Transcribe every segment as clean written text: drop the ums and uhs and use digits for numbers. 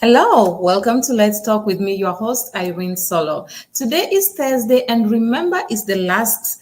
Hello, welcome to Let's Talk with me, your host, Irene Solo. Today is Thursday, and remember, it's the last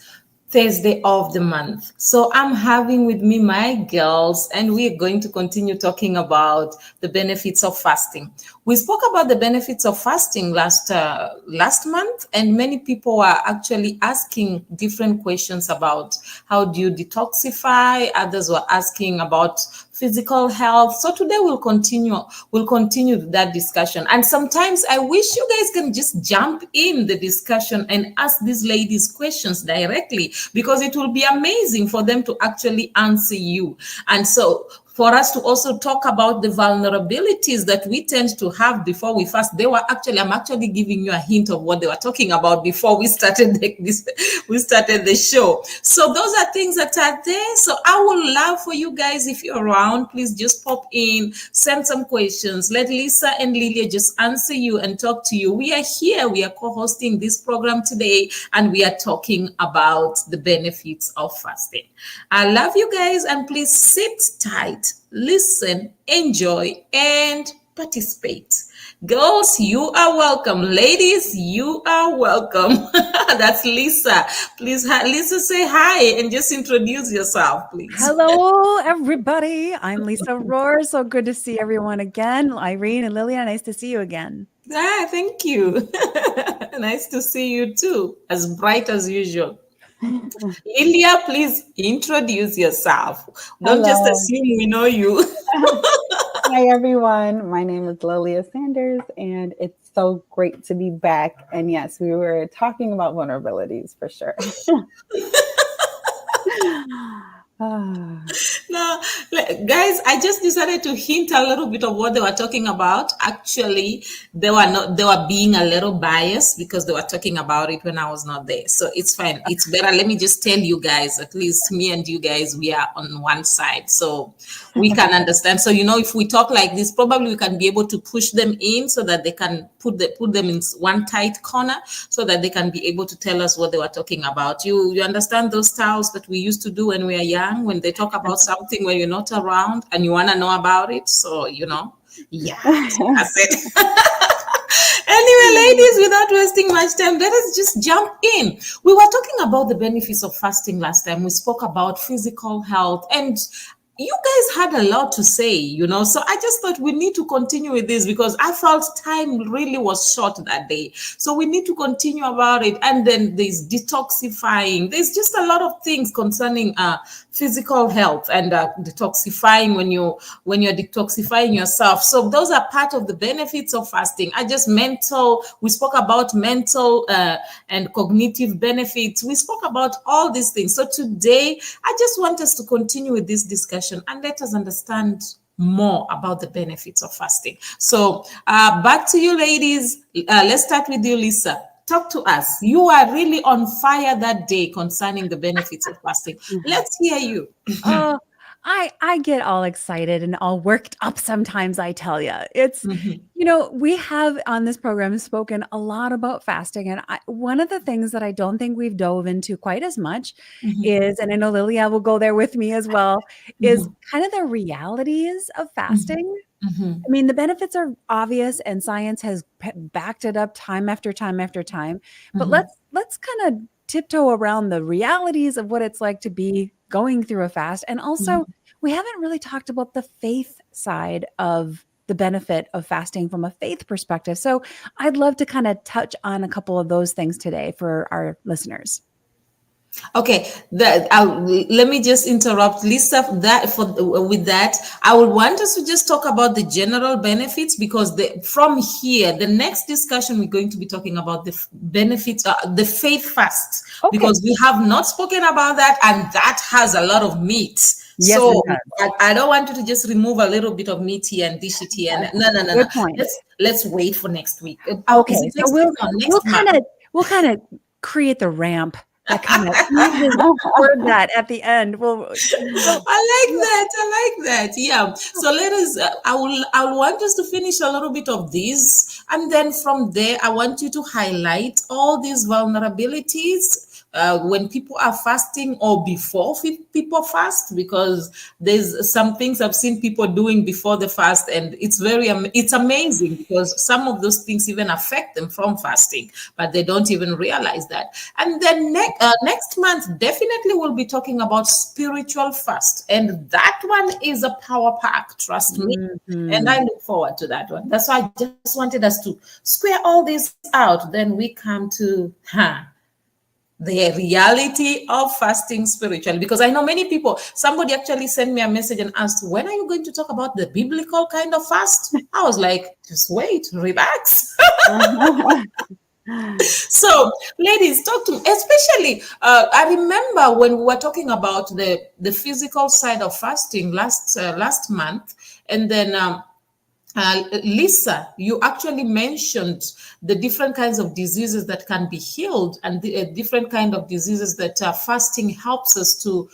Thursday of the month. So I'm having with me my girls, and we're going to continue talking about the benefits of fasting. We spoke about the benefits of fasting last month, and many people are actually asking different questions about how do you detoxify. Others were asking about physical health. So today we'll continue that discussion. And sometimes I wish you guys can just jump in the discussion and ask these ladies questions directly, because it will be amazing for them to actually answer you. And so for us to also talk about the vulnerabilities that we tend to have before we fast. I'm actually giving you a hint of what they were talking about before we started the show. So those are things that are there. So I would love for you guys, if you're around, please just pop in, send some questions. Let Lisa and Lilia just answer you and talk to you. We are here. We are co-hosting this program today, and we are talking about the benefits of fasting. I love you guys, and please sit tight, listen, enjoy, and participate. Girls, you are welcome. Ladies, you are welcome. That's Lisa. Please, Lisa, say hi and just introduce yourself, please. Hello, everybody. I'm Lisa Rohr. So good to see everyone again. Irene and Lilia, nice to see you again. Thank you. Nice to see you too. As bright as usual. Lilia, please introduce yourself. Don't just assume we know you. Hi, everyone. My name is Lilia Sanders, and it's so great to be back. And yes, we were talking about vulnerabilities for sure. No, guys, I just decided to hint a little bit of what they were talking about. Actually, they were being a little biased because they were talking about it when I was not there. So it's fine. It's better. Let me just tell you guys, at least me and you guys, we are on one side. So we can understand. So, if we talk like this, probably we can be able to push them in so that they can put them in one tight corner so that they can be able to tell us what they were talking about. You understand those styles that we used to do when we were young, when they talk about something when you're not around and you want to know about it. So, yeah, that's it. Anyway, ladies, without wasting much time, let us just jump in. We were talking about the benefits of fasting last time. We spoke about physical health, and you guys had a lot to say, so I just thought we need to continue with this because I felt time really was short that day. So we need to continue about it. And then there's detoxifying. There's just a lot of things concerning physical health and detoxifying when you're detoxifying yourself. So those are part of the benefits of fasting. We spoke about mental and cognitive benefits. We spoke about all these things. So today, I just want us to continue with this discussion and let us understand more about the benefits of fasting. So back to you, ladies. Let's start with you, Lisa. Talk to us. You are really on fire that day concerning the benefits of fasting. Let's hear you. I get all excited and all worked up sometimes, I tell you. It's, we have on this program spoken a lot about fasting. And one of the things that I don't think we've dove into quite as much is, and I know Lilia will go there with me as well, is kind of the realities of fasting. I mean, the benefits are obvious and science has backed it up time after time after time. But let's kind of tiptoe around the realities of what it's like to be going through a fast. And also, we haven't really talked about the faith side of the benefit of fasting from a faith perspective. So I'd love to kind of touch on a couple of those things today for our listeners. Okay, let me just interrupt, Lisa. With that, I would want us to just talk about the general benefits, because from here, the next discussion we're going to be talking about the benefits, the faith fast, because we have not spoken about that, and that has a lot of meat. Yes, so I don't want you to just remove a little bit of meat here and dish it here. No. Good point. Let's wait for next week. Okay, so we'll kind of create the ramp. That kind of word that at the end. Well, I like that. Yeah. So let us. I want us to finish a little bit of this, and then from there, I want you to highlight all these vulnerabilities when people are fasting or before people fast, because there's some things I've seen people doing before the fast, and it's amazing because some of those things even affect them from fasting, but they don't even realize that. And then next month, definitely we'll be talking about spiritual fast, and that one is a power pack, trust me. And I look forward to that one. That's why I just wanted us to square all this out. Then we come to the reality of fasting spiritually, because I know many people, somebody actually sent me a message and asked, when are you going to talk about the biblical kind of fast? I was like, just wait, relax. So ladies, talk to me, especially I remember when we were talking about the physical side of fasting last month, and then Lisa, you actually mentioned the different kinds of diseases that can be healed, and the different kind of diseases that fasting helps us to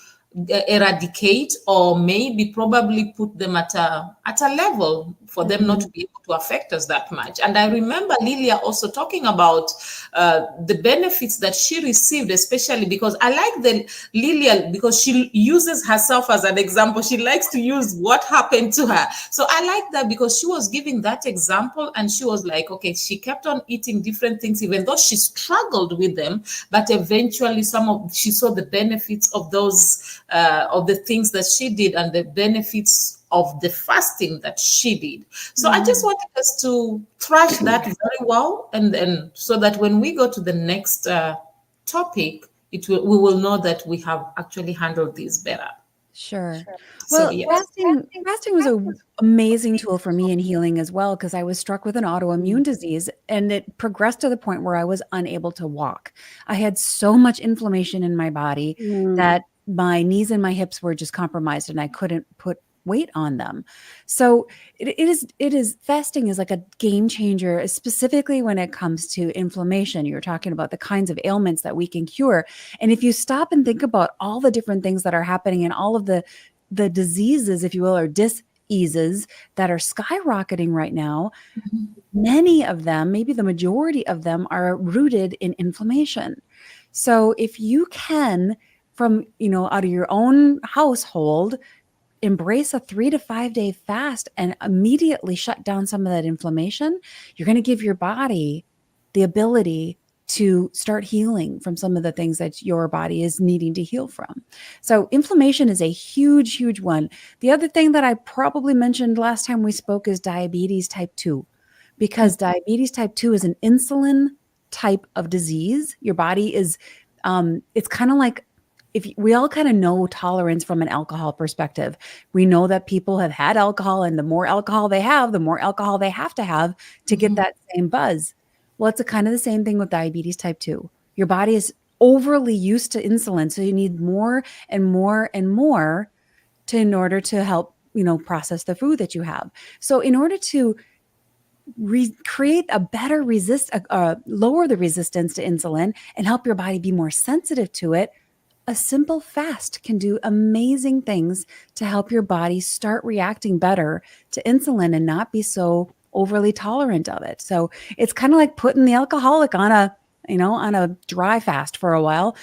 eradicate, or maybe probably put them at a level for them not to be able to affect us that much. And I remember Lilia also talking about the benefits that she received, especially because I like the Lilia, because she uses herself as an example. She likes to use what happened to her. So I like that, because she was giving that example, and she was like, okay, she kept on eating different things, even though she struggled with them, but eventually she saw the benefits of those of the things that she did, and the benefits of the fasting that she did. So I just wanted us to thrash that very well, and so that when we go to the next topic, we will know that we have actually handled this better. Sure. So Well, yes. fasting was an amazing tool for me in healing as well, because I was struck with an autoimmune disease, and it progressed to the point where I was unable to walk. I had so much inflammation in my body that my knees and my hips were just compromised, and I couldn't put weight on them. So it is fasting is like a game changer, specifically when it comes to inflammation. You're talking about the kinds of ailments that we can cure. And if you stop and think about all the different things that are happening, and all of the diseases, if you will, or diseases that are skyrocketing right now, many of them, maybe the majority of them, are rooted in inflammation. So if you can, from, out of your own household, embrace a 3 to 5 day fast and immediately shut down some of that inflammation, you're going to give your body the ability to start healing from some of the things that your body is needing to heal from. So inflammation is a huge, huge one. The other thing that I probably mentioned last time we spoke is diabetes type 2, because diabetes type 2 is an insulin type of disease. Your body is, it's kind of like, if we all kind of know tolerance from an alcohol perspective. We know that people have had alcohol, and the more alcohol they have, the more alcohol they have to get that same buzz. Well, it's kind of the same thing with diabetes type 2. Your body is overly used to insulin, so you need more and more and more in order to help, process the food that you have. So in order to create a better lower the resistance to insulin and help your body be more sensitive to it, a simple fast can do amazing things to help your body start reacting better to insulin and not be so overly tolerant of it. So it's kind of like putting the alcoholic on a dry fast for a while.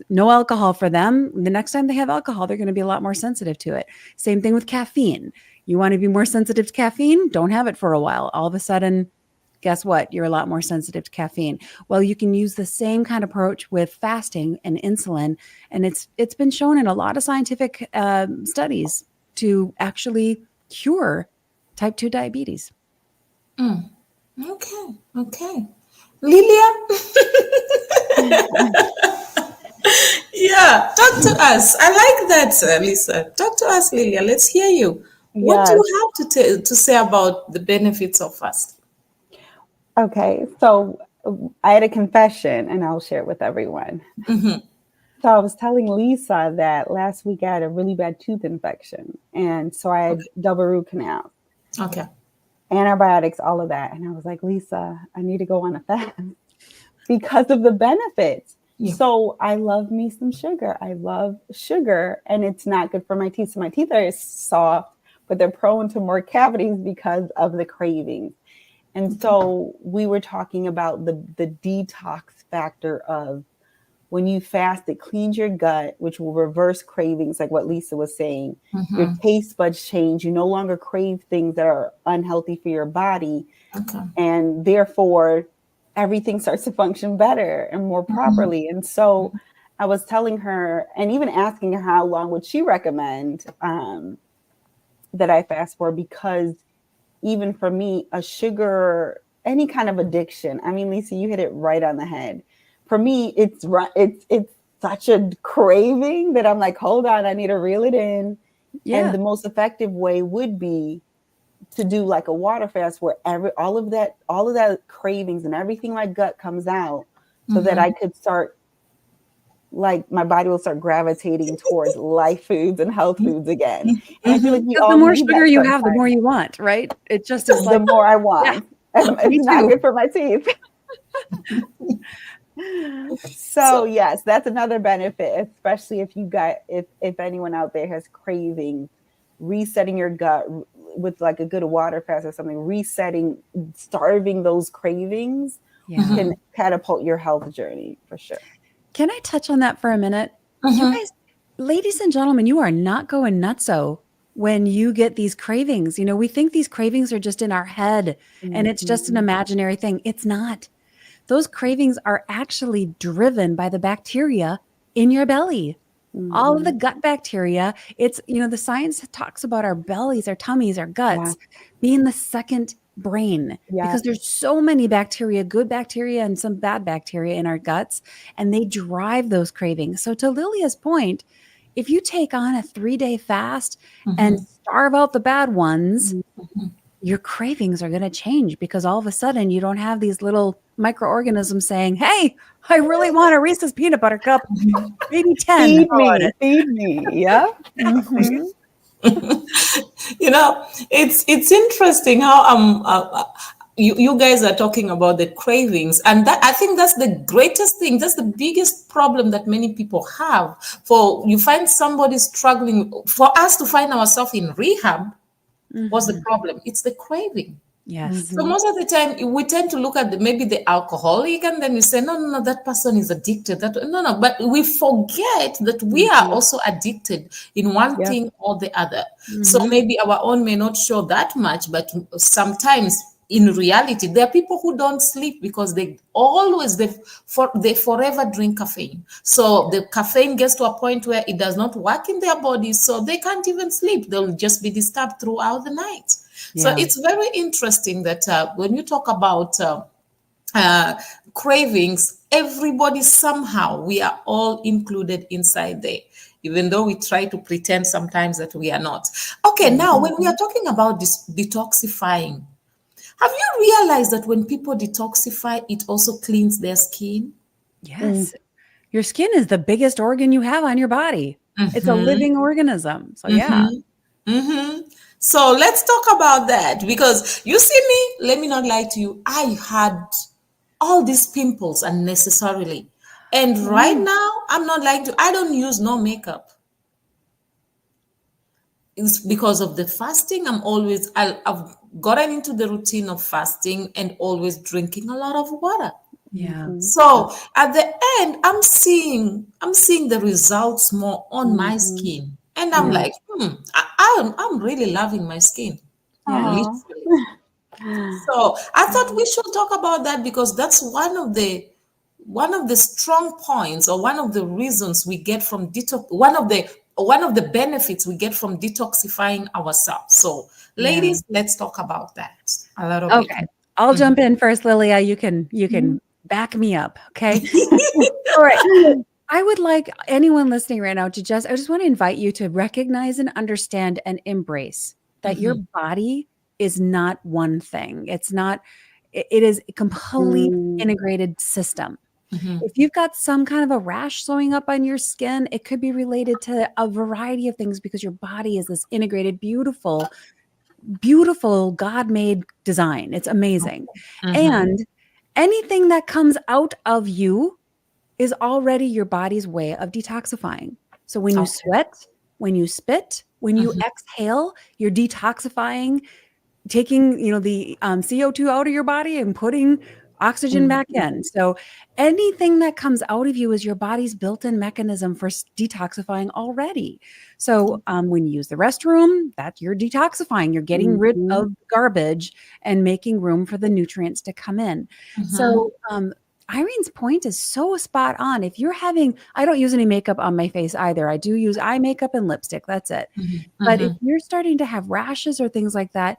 No alcohol for them. The next time they have alcohol, they're going to be a lot more sensitive to it. Same thing with caffeine. You want to be more sensitive to caffeine? Don't have it for a while. All of a sudden, guess what? You're a lot more sensitive to caffeine. Well, you can use the same kind of approach with fasting and insulin. And it's been shown in a lot of scientific studies to actually cure type 2 diabetes. Okay. Lilia? Yeah, talk to us. I like that, Lisa. Talk to us, Lilia. Let's hear you. What do you have to say about the benefits of fasting? Okay, so I had a confession, and I'll share it with everyone. So I was telling Lisa that last week I had a really bad tooth infection, and so I had double root canal. Okay. Antibiotics, all of that. And I was like, Lisa, I need to go on a fast because of the benefits. Yeah. So I love me some sugar. I love sugar, and it's not good for my teeth. So my teeth are soft, but they're prone to more cavities because of the cravings. And so we were talking about the detox factor of when you fast, it cleans your gut, which will reverse cravings, like what Lisa was saying. Your taste buds change. You no longer crave things that are unhealthy for your body. Okay. And therefore, everything starts to function better and more properly. And so I was telling her, and even asking her how long would she recommend that I fast for, because even for me, a sugar, any kind of addiction, I mean, Lisa, you hit it right on the head. For me, it's such a craving that I'm like, hold on, I need to reel it in. Yeah. And the most effective way would be to do like a water fast where all of that cravings and everything my gut comes out, so that I could start, like, my body will start gravitating towards life foods and health foods again. And I feel like we all the more need sugar that you have, the sometimes. more you want, right? It just is The like, more I want. me It's not too. good for my teeth. So yes, that's another benefit, especially if if anyone out there has cravings, resetting your gut with like a good water fast or something, starving those cravings can catapult your health journey for sure. Can I touch on that for a minute? You guys, ladies and gentlemen, you are not going nutso when you get these cravings. You know, we think these cravings are just in our head and it's just an imaginary thing. It's not. Those cravings are actually driven by the bacteria in your belly. All of the gut bacteria. It's, you know, the science talks about our bellies, our tummies, our guts being the second brain, because there's so many bacteria, good bacteria and some bad bacteria in our guts, and they drive those cravings. So to Lillia's point, if you take on a 3-day fast and starve out the bad ones, your cravings are going to change, because all of a sudden you don't have these little microorganisms saying, hey, I really want a Reese's peanut butter cup, maybe 10. Feed me. Yeah. You know, it's interesting how you guys are talking about the cravings, and that, I think that's the greatest thing. That's the biggest problem that many people have. For you find somebody struggling, for us to find ourselves in rehab, what's the problem? It's the craving. Yes. So most of the time we tend to look at maybe the alcoholic, and then we say, no, that person is addicted. No, but we forget that we are also addicted in one thing or the other. So maybe our own may not show that much, but sometimes in reality, there are people who don't sleep because they forever drink caffeine. So the caffeine gets to a point where it does not work in their bodies, so they can't even sleep. They'll just be disturbed throughout the night. So it's very interesting that when you talk about cravings, everybody somehow, we are all included inside there, even though we try to pretend sometimes that we are not. Okay, now when we are talking about this detoxifying, have you realized that when people detoxify, it also cleans their skin? Yes. Your skin is the biggest organ you have on your body. It's a living organism. So So let's talk about that, because you see me, let me not lie to you, I had all these pimples unnecessarily. And right now, I'm not lying to you, I don't use no makeup. It's because of the fasting. I've gotten into the routine of fasting and always drinking a lot of water. So at the end, I'm seeing the results more on my skin. And I'm like, I'm really loving my skin. Literally. So I thought we should talk about that, because that's one of the strong points, or one of the reasons we get from one of the benefits we get from detoxifying ourselves. So ladies, let's talk about that a little bit. Okay. I'll jump in first, Lilia. You can back me up. Okay. All right. I would like anyone listening right now I just want to invite you to recognize and understand and embrace that your body is not one thing. It is a complete integrated system. If you've got some kind of a rash showing up on your skin, it could be related to a variety of things, because your body is this integrated, beautiful God-made design. It's amazing. And anything that comes out of you is already your body's way of detoxifying. So when you sweat, when you spit, when you exhale, you're detoxifying, taking, the CO2 out of your body and putting oxygen back in. So anything that comes out of you is your body's built-in mechanism for detoxifying already. So when you use the restroom, that's you're detoxifying. You're getting rid of garbage and making room for the nutrients to come in. So Irene's point is so spot on. If you're having, I don't use any makeup on my face either. I do use eye makeup and lipstick. That's it. But if you're starting to have rashes or things like that,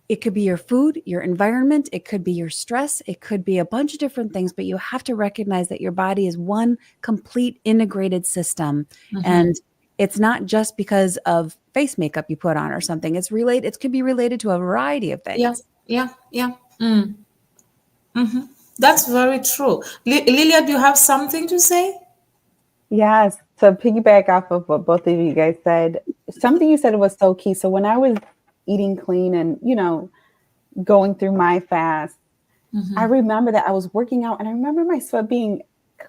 it could be your food, your environment, it could be your stress, it could be a bunch of different things, but you have to recognize that your body is one complete integrated system. And it's not just because of face makeup you put on or something. It's related, it could be related to a variety of things. Yeah. That's very true. Lilia, do you have something to say? Yes. To piggyback off of what both of you guys said, something you said was so key. So when I was eating clean and, going through my fast, I remember that I was working out and I remember my sweat being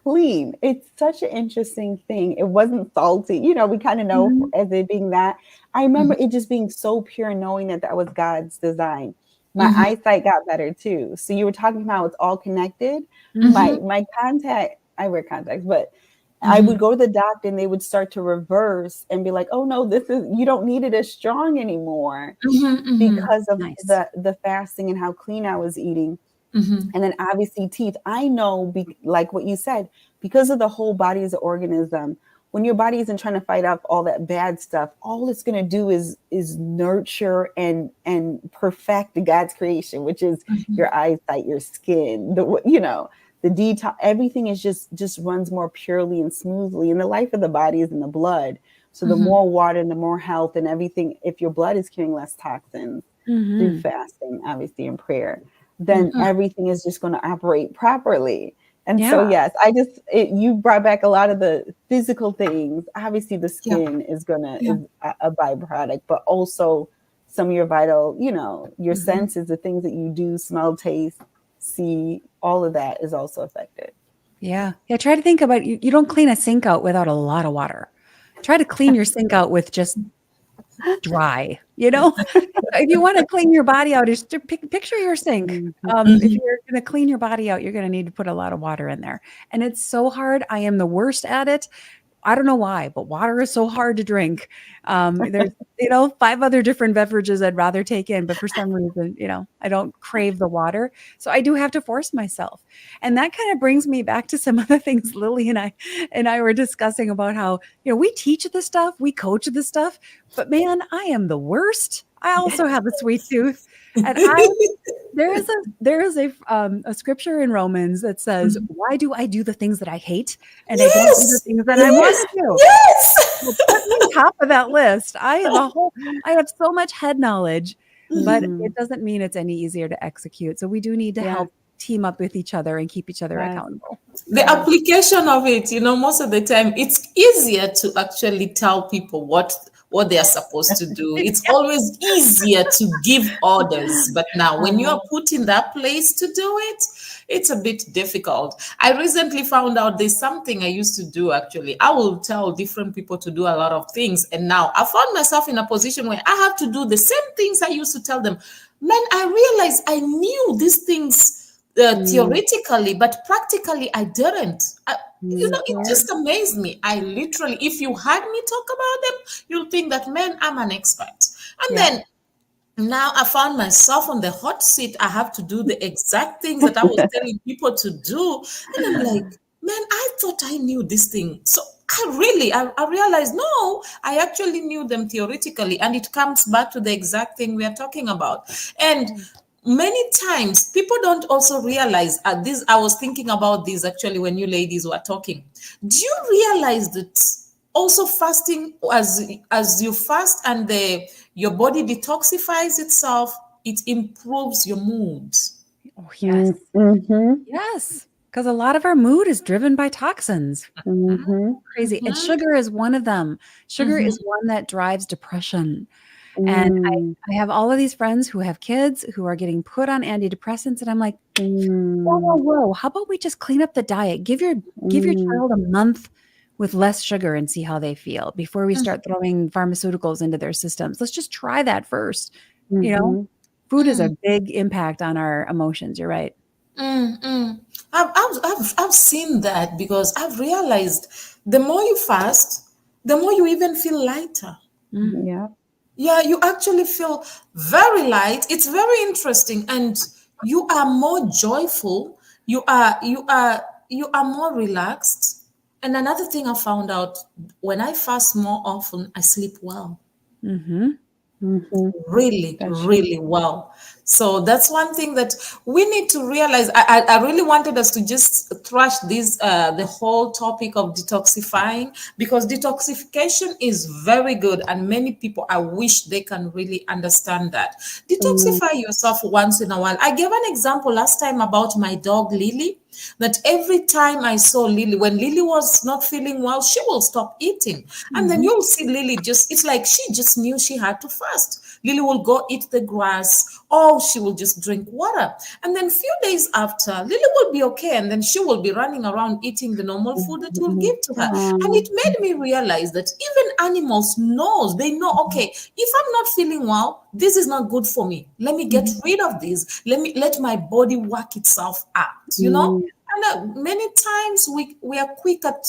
clean. It's such an interesting thing. It wasn't salty. We kind of know as it being that. I remember it just being so pure, knowing that that was God's design. My eyesight got better too. So you were talking about it's all connected. My contact, I wear contacts, but I would go to the doctor and they would start to reverse and be like, oh no, you don't need it as strong anymore because of the fasting and how clean I was eating. And then obviously teeth. I know, like what you said, because of the whole body as an organism, when your body isn't trying to fight off all that bad stuff, all it's going to do is nurture and perfect God's creation, which is your eyesight, your skin, the detox, everything is just runs more purely and smoothly. And the life of the body is in the blood. So the more water and the more health and everything, if your blood is carrying less toxins through fasting, obviously in prayer, then everything is just going to operate properly. And so, yes, you brought back a lot of the physical things. Obviously the skin is a byproduct, but also some of your vital, your senses, the things that you do, smell, taste, see, all of that is also affected. Yeah. Try to think about you don't clean a sink out without a lot of water. Try to clean your sink out with just dry, if you want to clean your body out, just picture your sink. If you're going to clean your body out, you're going to need to put a lot of water in there. And it's so hard. I am the worst at it. I don't know why, but water is so hard to drink. There's, 5 other different beverages I'd rather take in, but for some reason, I don't crave the water. So I do have to force myself. And that kind of brings me back to some of the things Lily and I were discussing about how, we teach this stuff, we coach this stuff, but man, I am the worst. I also have a sweet tooth. And there is a scripture in Romans that says, why do I do the things that I hate? And I don't do the things that I want to do. Yes. Well, put me on top of that list. I have so much head knowledge, but it doesn't mean it's any easier to execute. So we do need to help team up with each other and keep each other accountable. The application of it, most of the time, it's easier to actually tell people what they are supposed to do. It's always easier to give orders. But now when you are put in that place to do it, it's a bit difficult. I recently found out there's something I used to do, actually. I will tell different people to do a lot of things. And now I found myself in a position where I have to do the same things I used to tell them. Man, I realized I knew these things theoretically, but practically I didn't. It just amazed me. I literally, if you had me talk about them, you'll think that, man, I'm an expert. And then now I found myself on the hot seat. I have to do the exact things that I was telling people to do. And I'm like, man, I thought I knew this thing. So I realized, no, I actually knew them theoretically. And it comes back to the exact thing we are talking about. And many times people don't also realize this. I was thinking about this actually when you ladies were talking. Do you realize that also fasting, as you fast and your body detoxifies itself, it improves your mood? Oh, yes. Yes. Because a lot of our mood is driven by toxins. Crazy. And sugar is one of them. Sugar is one that drives depression. And I have all of these friends who have kids who are getting put on antidepressants. And I'm like, whoa. How about we just clean up the diet? Give your child a month with less sugar and see how they feel before we start throwing pharmaceuticals into their systems. Let's just try that first. Food is a big impact on our emotions. You're right. I've seen that because I've realized the more you fast, the more you even feel lighter. Yeah. Yeah, you actually feel very light. It's very interesting, and you are more joyful. You are more relaxed. And another thing I found out, when I fast more often, I sleep well. Mm-hmm. Mm-hmm. Really, That's true. really well. So that's one thing that we need to realize. I really wanted us to just thrash this the whole topic of detoxifying, because detoxification is very good, and many people, I wish they can really understand that. Mm-hmm. Detoxify yourself once in a while. I gave an example last time about my dog Lily, that every time I saw Lily, when Lily was not feeling well, she will stop eating. And then you'll see Lily just, it's like she just knew she had to fast. Lily will go eat the grass, or she will just drink water. And then few days after, Lily will be okay. And then she will be running around eating the normal food that you'll give to her. And it made me realize that even animals knows, they know, okay, if I'm not feeling well, this is not good for me. Let me get rid of this. Let my body work itself out. And many times we are quick at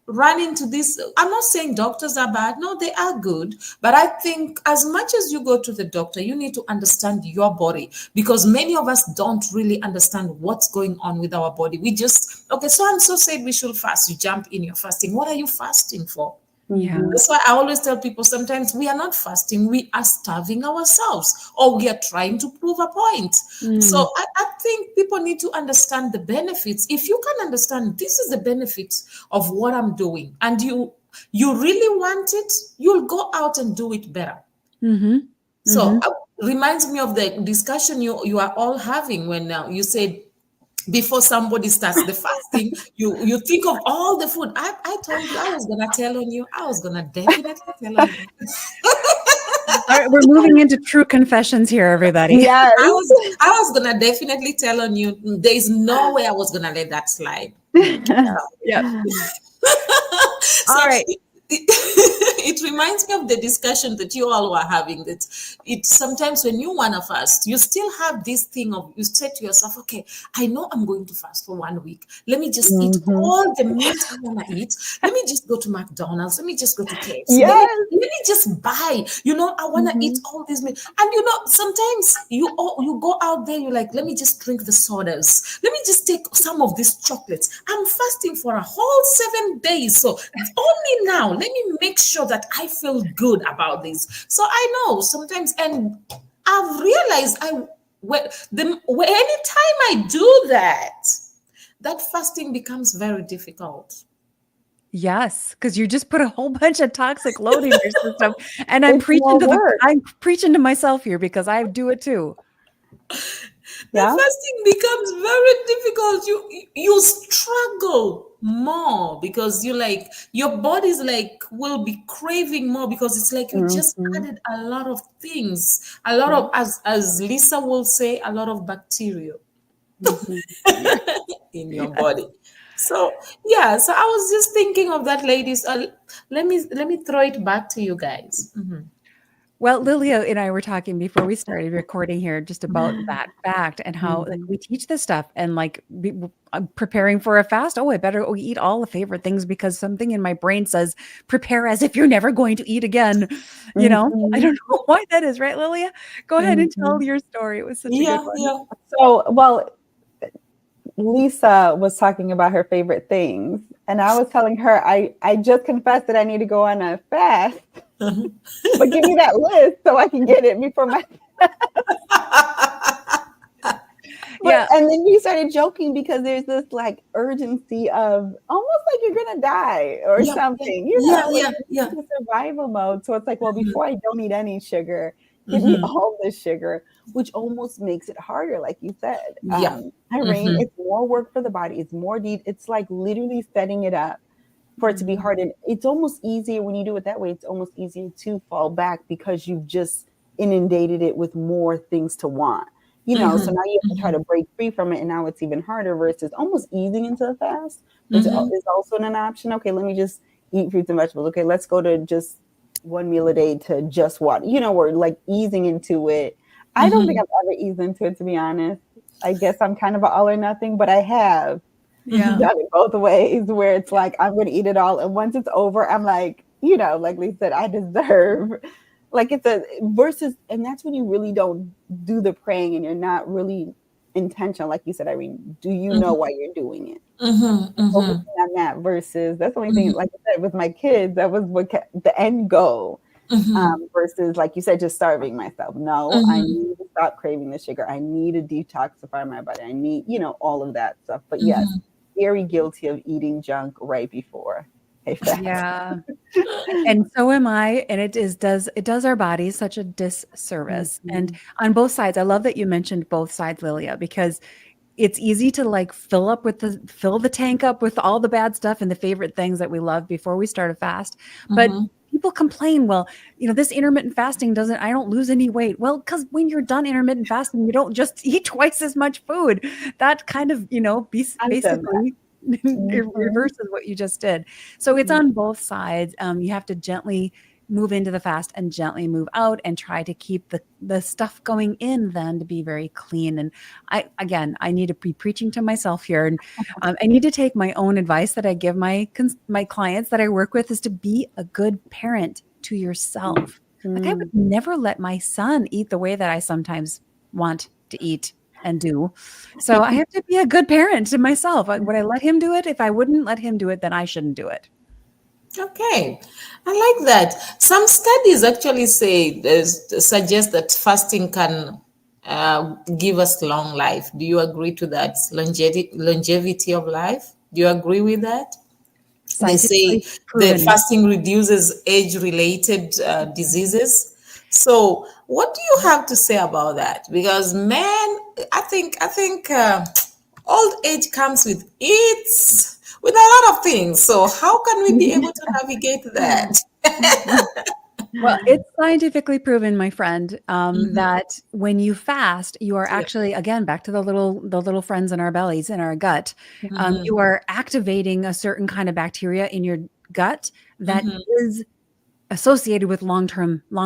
running to this. I'm not saying doctors are bad. No, they are good. But I think as much as you go to the doctor, you need to understand your body, because many of us don't really understand what's going on with our body. We just, okay, so and so said we should fast. You jump in, you're fasting. What are you fasting for? Yeah. That's why I always tell people, sometimes we are not fasting, we are starving ourselves, or we are trying to prove a point. So I think people need to understand the benefits. If you can understand this is the benefits of what I'm doing, and you really want it, you'll go out and do it better. Mm-hmm. So reminds me of the discussion you are all having when you said, before somebody starts the fasting, you think of all the food. I told you I was gonna tell on you. I was gonna definitely tell on you. All right, we're moving into true confessions here, everybody. Yes. I was gonna definitely tell on you. There is no way I was gonna let that slide. Yep. So All right. it reminds me of the discussion that you all were having, that it sometimes when you want to fast, you still have this thing of, you say to yourself, okay, I know I'm going to fast for 1 week. Let me just eat all the meat I want to eat. Let me just go to McDonald's. Let me just go to KFC. Let Yes. me just buy, I want to eat all these meat. And sometimes you go out there, you're like, let me just drink the sodas. Let me just take some of these chocolates. I'm fasting for a whole 7 days. So only now, let me make sure that I feel good about this. So I know sometimes, and I've realized anytime I do that fasting becomes very difficult. Yes, because you just put a whole bunch of toxic load in your system. And I'm It's more work. I'm preaching to myself here because I do it too. The fasting becomes very difficult. You struggle more because your body's will be craving more, because it's like you just added a lot of things, a lot of, as Lisa will say, a lot of bacteria in your body. So yeah, so I was just thinking of that, ladies. Let me throw it back to you guys. Well, Lilia and I were talking before we started recording here just about that fact and how we teach this stuff and preparing for a fast. Oh, I better eat all the favorite things because something in my brain says prepare as if you're never going to eat again. I don't know why that is, right, Lilia? Go ahead and tell your story. It was such a good one. Yeah. So, well, Lisa was talking about her favorite things, and I was telling her I just confessed that I need to go on a fast. But give me that list so I can get it before my Yeah. And then you started joking because there's this urgency of almost like you're gonna die or something, the survival mode. So it's like, well, before I don't eat any sugar, give me all the sugar, which almost makes it harder, like you said. Irene, it's more work for the body. It's more it's like literally setting it up for it to be hard. And it's almost easier when you do it that way. It's almost easier to fall back because you've just inundated it with more things to want. So now you have to try to break free from it, and now it's even harder versus almost easing into the fast, which is also an option. Okay, let me just eat fruits and vegetables. Okay, let's go to just one meal a day to just water. We're like easing into it. I don't think I've ever eased into it, to be honest. I guess I'm kind of an all or nothing, but I have Yeah. done it both ways where it's like, I'm going to eat it all. And once it's over, I'm like, like Lee said, I deserve, like it's a versus, and that's when you really don't do the praying and you're not really intentional. Like you said, Irene, do you know why you're doing it? Focusing on that versus that's the only thing, like I said, with my kids, that was what the end goal. Versus, like you said, just starving myself. No, I need to stop craving the sugar. I need to detoxify my body. I need, all of that stuff. But yes, very guilty of eating junk right before a fast. Yeah. And so am I. And it does our bodies such a disservice. And on both sides, I love that you mentioned both sides, Lilia, because it's easy to like fill the tank up with all the bad stuff and the favorite things that we love before we start a fast. But people complain, well, this intermittent fasting I don't lose any weight. Well, because when you're done intermittent fasting, you don't just eat twice as much food. That kind of, basically it reverses what you just did. So it's on both sides. You have to gently move into the fast and gently move out and try to keep the stuff going in then to be very clean. And I need to be preaching to myself here. And I need to take my own advice that I give my clients that I work with is to be a good parent to yourself. Like I would never let my son eat the way that I sometimes want to eat and do. So I have to be a good parent to myself. Would I let him do it? If I wouldn't let him do it, then I shouldn't do it. Okay, I like that. Some studies actually suggest that fasting can give us long life. Do you agree to that? Longevity of life. Do you agree with that? They say that fasting reduces age-related diseases. So, what do you have to say about that? Because, man, I think old age comes with a lot of things. So how can we be able to navigate that? Well, it's scientifically proven, my friend, that when you fast, you are actually, again, back to the little friends in our bellies, in our gut, you are activating a certain kind of bacteria in your gut that is associated with long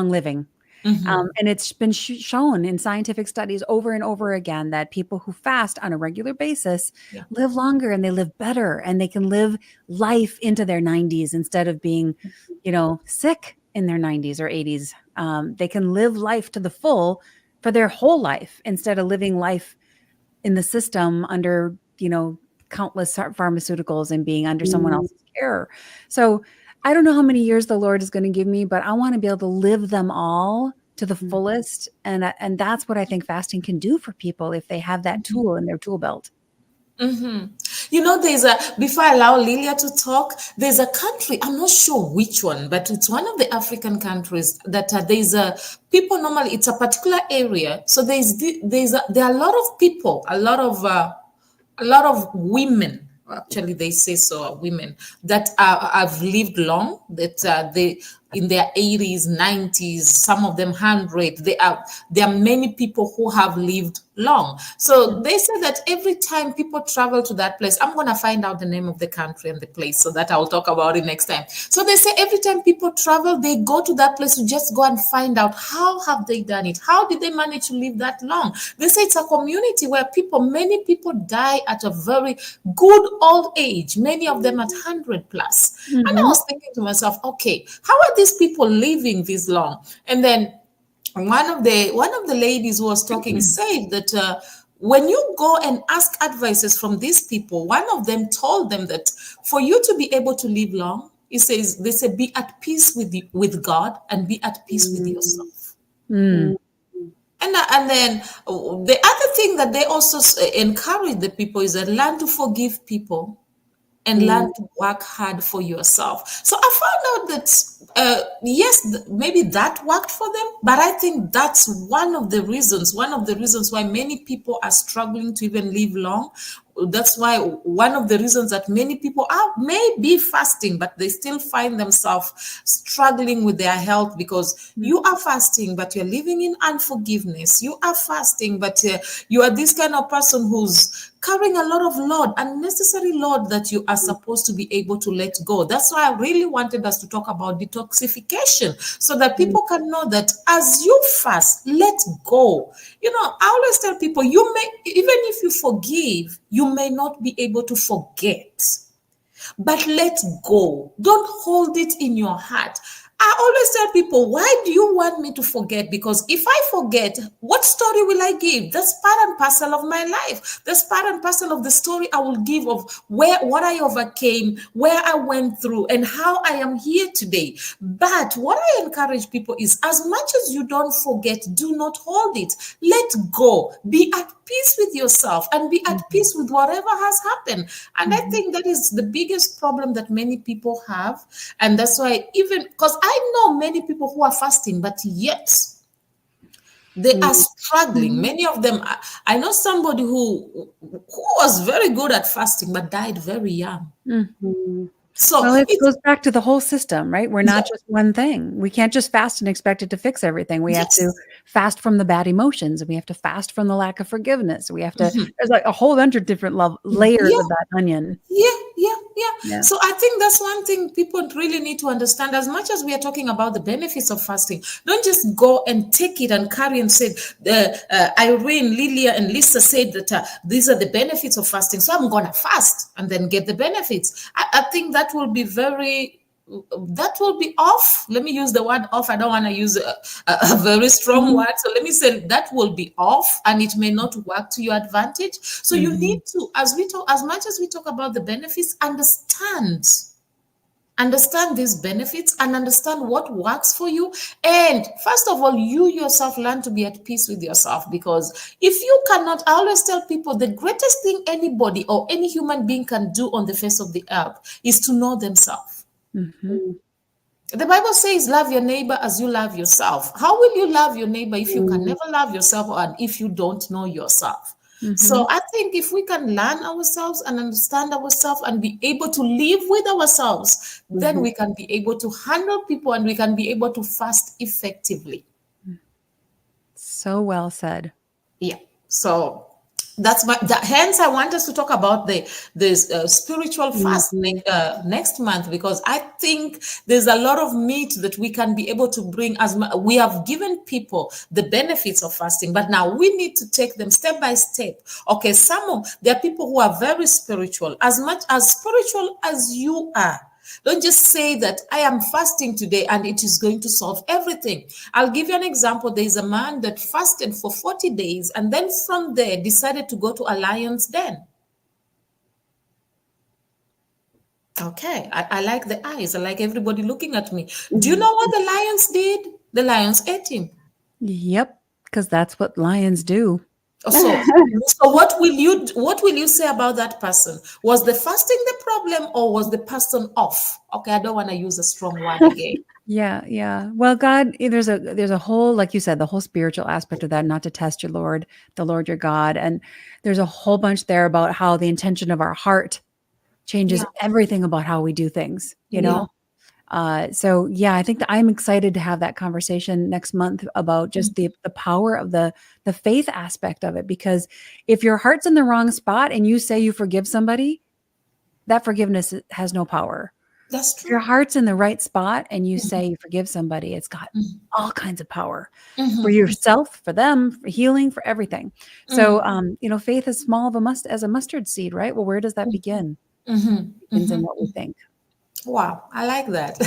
living. And it's been shown in scientific studies over and over again that people who fast on a regular basis live longer and they live better and they can live life into their 90s instead of being, sick in their 90s or 80s. They can live life to the full for their whole life instead of living life in the system under, countless pharmaceuticals and being under someone else's care. So I don't know how many years the Lord is going to give me, but I want to be able to live them all to the fullest. And that's what I think fasting can do for people if they have that tool in their tool belt. Before I allow Lilia to talk, there's a country, I'm not sure which one, but it's one of the African countries that people normally, it's a particular area. So there are a lot of people, a lot of women, actually they say so, women that have lived long, that they in their 80s, 90s, some of them 100. There are many people who have lived long. So they say that every time people travel to that place, I'm going to find out the name of the country and the place so that I'll talk about it next time. So they say every time people travel, they go to that place to just go and find out how have they done it? How did they manage to live that long? They say it's a community where many people die at a very good old age, many of them at 100 plus. And I was thinking to myself, okay, how are these people living this long? And then one of the ladies who was talking said that when you go and ask advices from these people, one of them told them that for you to be able to live long, they say be at peace with God and be at peace with yourself. And then the other thing that they also encourage the people is that learn to forgive people and learn to work hard for yourself. So I found out that, yes, maybe that worked for them, but I think that's one of the reasons why many people are struggling to even live long. That's why one of the reasons that many people may be fasting, but they still find themselves struggling with their health because you are fasting, but you're living in unforgiveness. You are fasting, but you are this kind of person who's carrying a lot of load, unnecessary load that you are supposed to be able to let go. That's why I really wanted us to talk about detoxification, so that people can know that as you fast, let go. You know, I always tell people, you may, even if you forgive, you may not be able to forget. But let go. Don't hold it in your heart. I always tell people, why do you want me to forget? Because if I forget, what story will I give? That's part and parcel of my life. That's part and parcel of the story I will give of what I overcame, where I went through, and how I am here today. But what I encourage people is, as much as you don't forget, do not hold it. Let go. Be at peace with yourself and be at peace with whatever has happened. And I think that is the biggest problem that many people have. And that's why, even because I know many people who are fasting, but yet they are struggling. Many of them, I know somebody who was very good at fasting, but died very young. So well, it goes back to the whole system, right? We're not just one thing. We can't just fast and expect it to fix everything. We have to fast from the bad emotions. We have to fast from the lack of forgiveness. We have to, there's like a whole bunch of different layers of that onion. Yeah. So I think that's one thing people really need to understand. As much as we are talking about the benefits of fasting, don't just go and take it and carry and say, Irene, Lilia, and Lisa said that these are the benefits of fasting, so I'm going to fast and then get the benefits. I think that will be off. Let me use the word off. I don't want to use a very strong word. So let me say that will be off, and it may not work to your advantage. So you need to, as much as we talk about the benefits, understand these benefits and understand what works for you. And first of all, you yourself learn to be at peace with yourself, because if you cannot, I always tell people, the greatest thing anybody or any human being can do on the face of the earth is to know themselves. The Bible says, love your neighbor as you love yourself. How will you love your neighbor if you can never love yourself, and if you don't know yourself? So I think if we can learn ourselves and understand ourselves and be able to live with ourselves, then we can be able to handle people and we can be able to fast effectively. So well said. Yeah. So hence I want us to talk about the spiritual fast next month, because I think there's a lot of meat that we can be able to bring. We have given people the benefits of fasting, but now we need to take them step by step. Okay, there are people who are very spiritual, as much as spiritual as you are. Don't just say that I am fasting today and it is going to solve everything. I'll give you an example. There is a man that fasted for 40 days and then from there decided to go to a lion's den. Okay, I like the eyes. I like everybody looking at me. Do you know what the lions did? The lions ate him. Yep, because that's what lions do. So what will you say about that person? Was the fasting the problem, or was the person off? Okay, I don't want to use a strong word again. Yeah. Well, God, there's a whole, like you said, the whole spiritual aspect of that, not to test the Lord your God. And there's a whole bunch there about how the intention of our heart changes everything about how we do things, you know? So yeah, I think that I'm excited to have that conversation next month about just the power of the faith aspect of it, because if your heart's in the wrong spot and you say you forgive somebody, that forgiveness has no power. That's true. If your heart's in the right spot and you say you forgive somebody, it's got all kinds of power for yourself, for them, for healing, for everything. So, faith is small as a mustard seed, right? Well, where does that begin? It begins in what we think. Wow, I like that.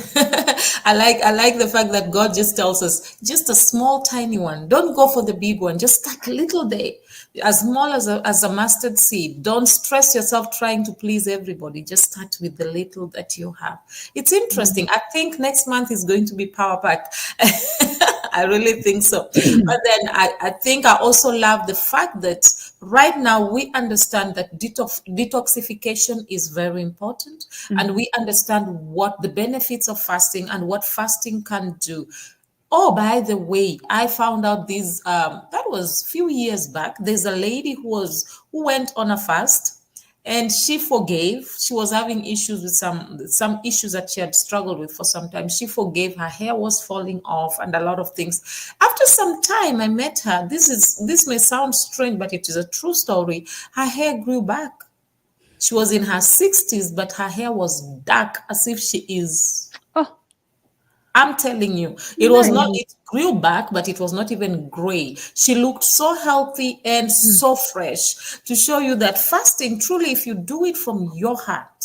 I like the fact that God just tells us just a small, tiny one. Don't go for the big one. Just start little day, as small as a mustard seed. Don't stress yourself trying to please everybody. Just start with the little that you have. It's interesting. I think next month is going to be power packed. I really think so. But then I think I also love the fact that right now we understand that detoxification is very important, and we understand what the benefits of fasting and what fasting can do. Oh, by the way, I found out that was a few years back. There's a lady who went on a fast, and she forgave. She was having issues with some issues that she had struggled with for some time. She forgave. Her hair was falling off and a lot of things. After some time, I met her. This may sound strange, but it is a true story. Her hair grew back. She was in her 60s, but her hair was dark as if she is. Oh, I'm telling you, it was not, it grew back, but it was not even gray. She looked so healthy and so fresh, to show you that fasting, truly, if you do it from your heart,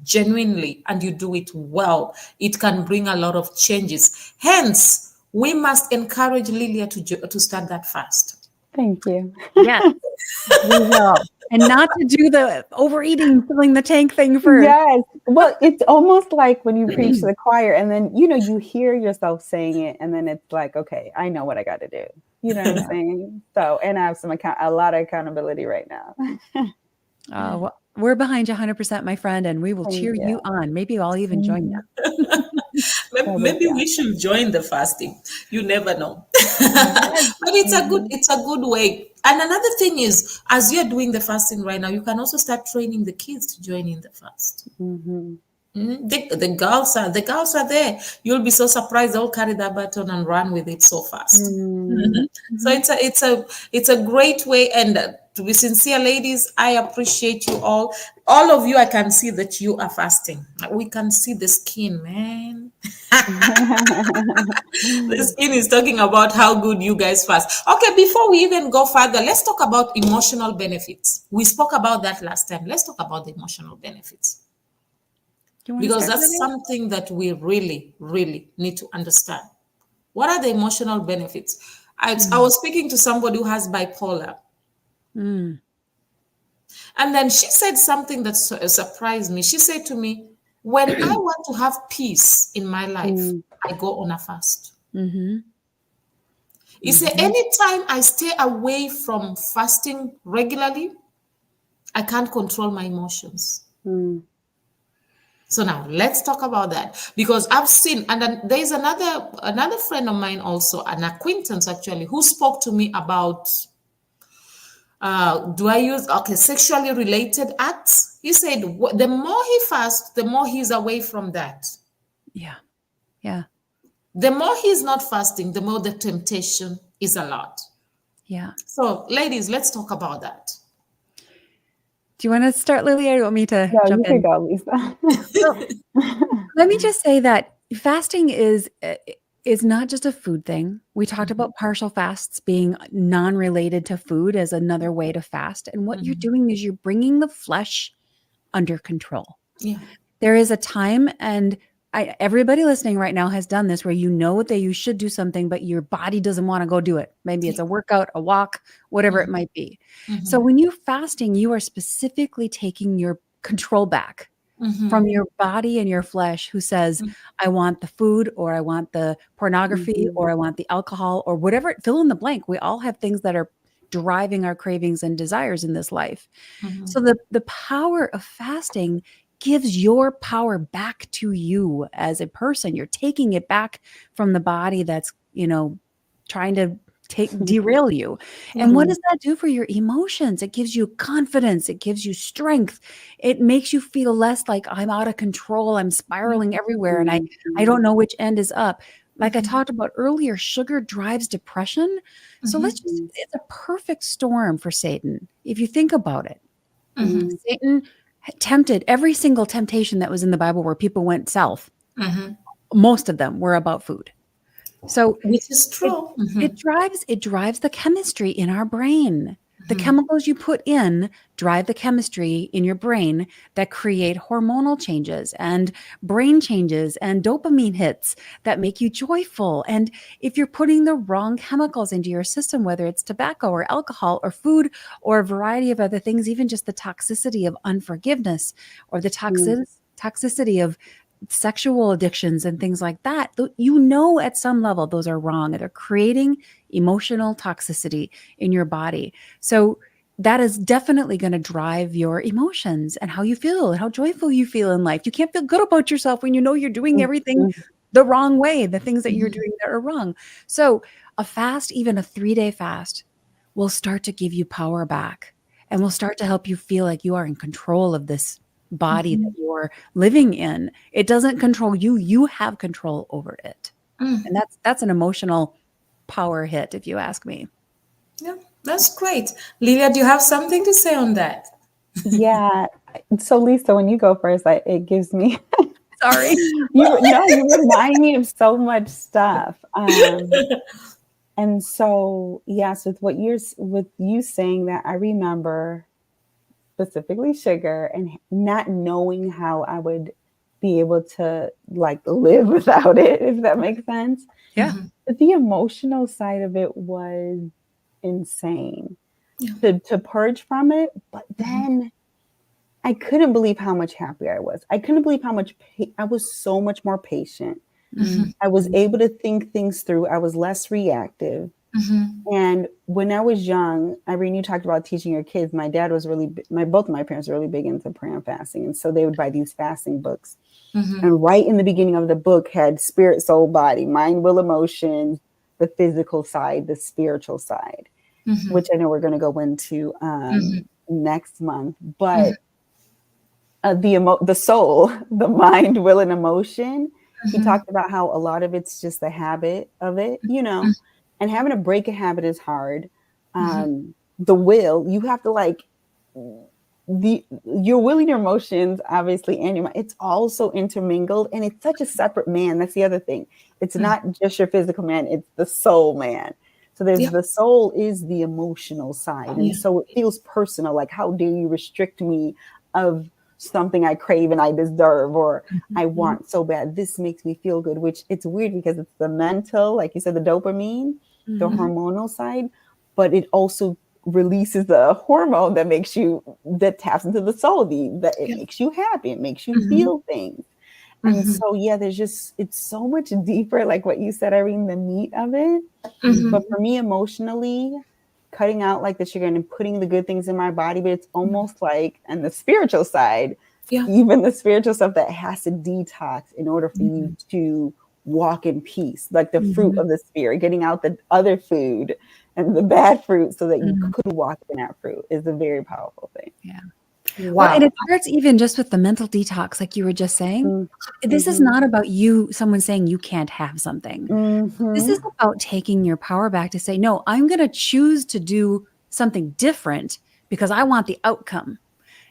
genuinely, and you do it well, it can bring a lot of changes. Hence, we must encourage Lilia to start that fast. Thank you. yes, we will. And not to do the overeating, filling the tank thing first. Yes. Well, it's almost like when you preach to the choir and then, you hear yourself saying it and then it's like, okay, I know what I got to do. You know what I'm saying? So, and I have a lot of accountability right now. Well, we're behind you 100%, my friend, and we will cheer you on. Maybe I'll even join you. Maybe we should join the fasting. You never know. But it's a good way. And another thing is, as you're doing the fasting right now, you can also start training the kids to join in the fast. The girls are there. You'll be so surprised. They'll carry that baton and run with it so fast. So it's a great way. And to be sincere, ladies, I appreciate you all. All of you, I can see that you are fasting. We can see the skin, man. The skin is talking about how good you guys fast. Okay, before we even go further, let's talk about emotional benefits. We spoke about that last time. Let's talk about the emotional benefits. Because that's something that we really, really need to understand. What are the emotional benefits? I was speaking to somebody who has bipolar. And then she said something that surprised me. She said to me, when I want to have peace in my life, I go on a fast. You say, anytime I stay away from fasting regularly, I can't control my emotions. So now let's talk about that, because I've seen, and then there's another friend of mine also, an acquaintance actually, who spoke to me about sexually related acts. He said the more he fasts, the more he's away from that. Yeah. The more he's not fasting, the more the temptation is a lot. Yeah. So ladies, let's talk about that. Do you want to start, Lilia, or do you want me to jump in? You can go, Lisa. Let me just say that fasting is not just a food thing. We talked about partial fasts being non-related to food as another way to fast. And what you're doing is you're bringing the flesh under control. Yeah. There is a time, and everybody listening right now has done this, where you know that you should do something, but your body doesn't want to go do it. Maybe it's a workout, a walk, whatever it might be. So when you're fasting, you are specifically taking your control back from your body and your flesh, who says, I want the food, or I want the pornography, or I want the alcohol, or whatever, fill in the blank. We all have things that are driving our cravings and desires in this life. So the power of fasting gives your power back to you as a person. You're taking it back from the body that's, trying to derail you. And what does that do for your emotions? It gives you confidence. It gives you strength. It makes you feel less like I'm out of control. I'm spiraling everywhere and I don't know which end is up. Like I talked about earlier, sugar drives depression. So it's a perfect storm for Satan, if you think about it. Satan tempted every single temptation that was in the Bible where people went south. Most of them were about food. So which is true. It drives the chemistry in our brain. The chemicals you put in drive the chemistry in your brain that create hormonal changes and brain changes and dopamine hits that make you joyful. And if you're putting the wrong chemicals into your system, whether it's tobacco or alcohol or food or a variety of other things, even just the toxicity of unforgiveness or the toxicity of sexual addictions and things like that, at some level those are wrong. They're creating emotional toxicity in your body. So that is definitely going to drive your emotions and how you feel and how joyful you feel in life. You can't feel good about yourself when you know you're doing everything the wrong way, the things that you're doing that are wrong. So a fast, even a 3-day fast, will start to give you power back. and will start to help you feel like you are in control of this body that you're living in. It doesn't control you. You have control over it. And that's an emotional power hit, if you ask me. Yeah, that's great. Lilia, do you have something to say on that? Yeah. So Lisa, when you go first, it gives me Sorry. you remind me of so much stuff. And so yes, with you saying that, I remember specifically sugar and not knowing how I would be able to like live without it, if that makes sense. Yeah. But the emotional side of it was insane to purge from it. But then I couldn't believe how much happier I was. I couldn't believe how much I was so much more patient. I was able to think things through. I was less reactive. And when I was young, Irene, you talked about teaching your kids. My dad was both of my parents were really big into prayer and fasting. And so they would buy these fasting books. And right in the beginning of the book had spirit, soul, body, mind, will, emotion, the physical side, the spiritual side, which I know we're going to go into next month. But the soul, the mind, will, and emotion, he talked about how a lot of it's just the habit of it, and having to break a habit is hard. The will, you have to like your will and your emotions, obviously, and your mind, it's also intermingled, and it's such a separate man. That's the other thing. It's not just your physical man, it's the soul man. So there's the soul is the emotional side. And so it feels personal. Like, how dare you restrict me of something I crave and I deserve, or I want so bad. This makes me feel good, which it's weird because it's the mental, like you said, the dopamine, the hormonal side, but it also releases the hormone that taps into the soul, that it makes you happy. It makes you feel things. And so, it's so much deeper, like what you said, Irene, the meat of it. But for me, emotionally, cutting out like the sugar and putting the good things in my body, but it's almost like, and the spiritual side, even the spiritual stuff that has to detox in order for you to walk in peace, like the fruit of the spirit, getting out the other food and the bad fruit so that you could walk in that fruit is a very powerful thing. Yeah. Wow. Well, and it starts even just with the mental detox, like you were just saying. This is not about someone saying you can't have something. This is about taking your power back to say, no, I'm going to choose to do something different because I want the outcome.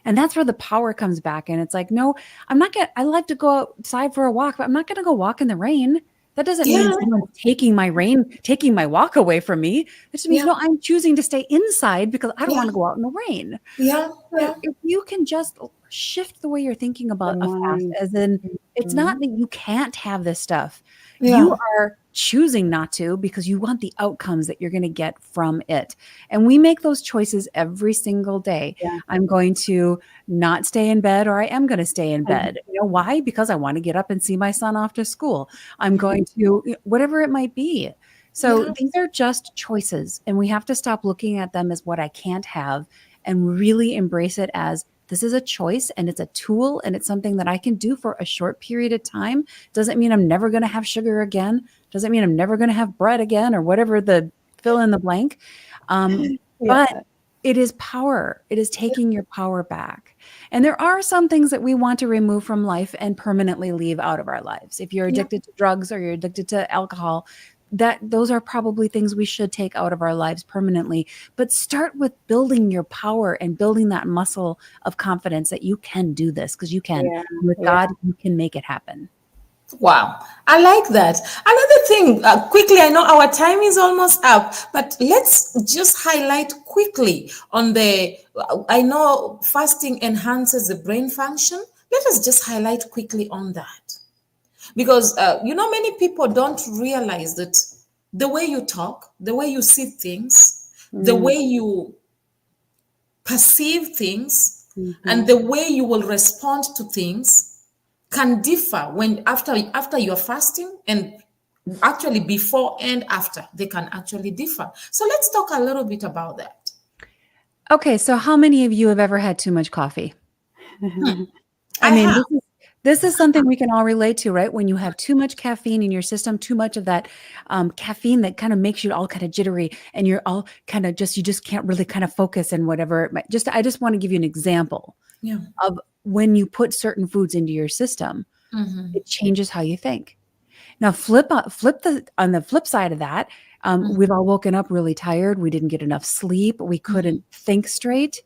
And that's where the power comes back. And it's like, no, I like to go outside for a walk, but I'm not going to go walk in the rain. That doesn't mean someone's taking my walk away from me. It just means, no, I'm choosing to stay inside because I don't want to go out in the rain. So if you can just shift the way you're thinking about a fast, as in, it's not that you can't have this stuff. You are choosing not to because you want the outcomes that you're going to get from it. And we make those choices every single day. I'm going to not stay in bed, or I am going to stay in bed. You know why? Because I want to get up and see my son off to school. I'm going to, whatever it might be. So these are just choices, and we have to stop looking at them as what I can't have and really embrace it as this is a choice, and it's a tool, and it's something that I can do for a short period of time. Doesn't mean I'm never going to have sugar again. Doesn't mean I'm never going to have bread again, or whatever the fill in the blank. But it is power. It is taking your power back. And there are some things that we want to remove from life and permanently leave out of our lives. If you're addicted to drugs or you're addicted to alcohol, those are probably things we should take out of our lives permanently. But start with building your power and building that muscle of confidence that you can do this, because you can. With God, you can make it happen. Wow, I like that. Another thing, quickly, I know our time is almost up, but let's just highlight quickly on I know fasting enhances the brain function. Let us just highlight quickly on that. Because, many people don't realize that the way you talk, the way you see things, the way you perceive things, and the way you will respond to things can differ when after you're fasting, and actually before and after, they can actually differ. So let's talk a little bit about that. Okay, so how many of you have ever had too much coffee? This is something we can all relate to, right? When you have too much caffeine in your system, too much of that caffeine that kind of makes you all kind of jittery, and you're all kind of you just can't really kind of focus and whatever. I just want to give you an example of when you put certain foods into your system, it changes how you think. Now, on the flip side of that, we've all woken up really tired. We didn't get enough sleep. We couldn't think straight.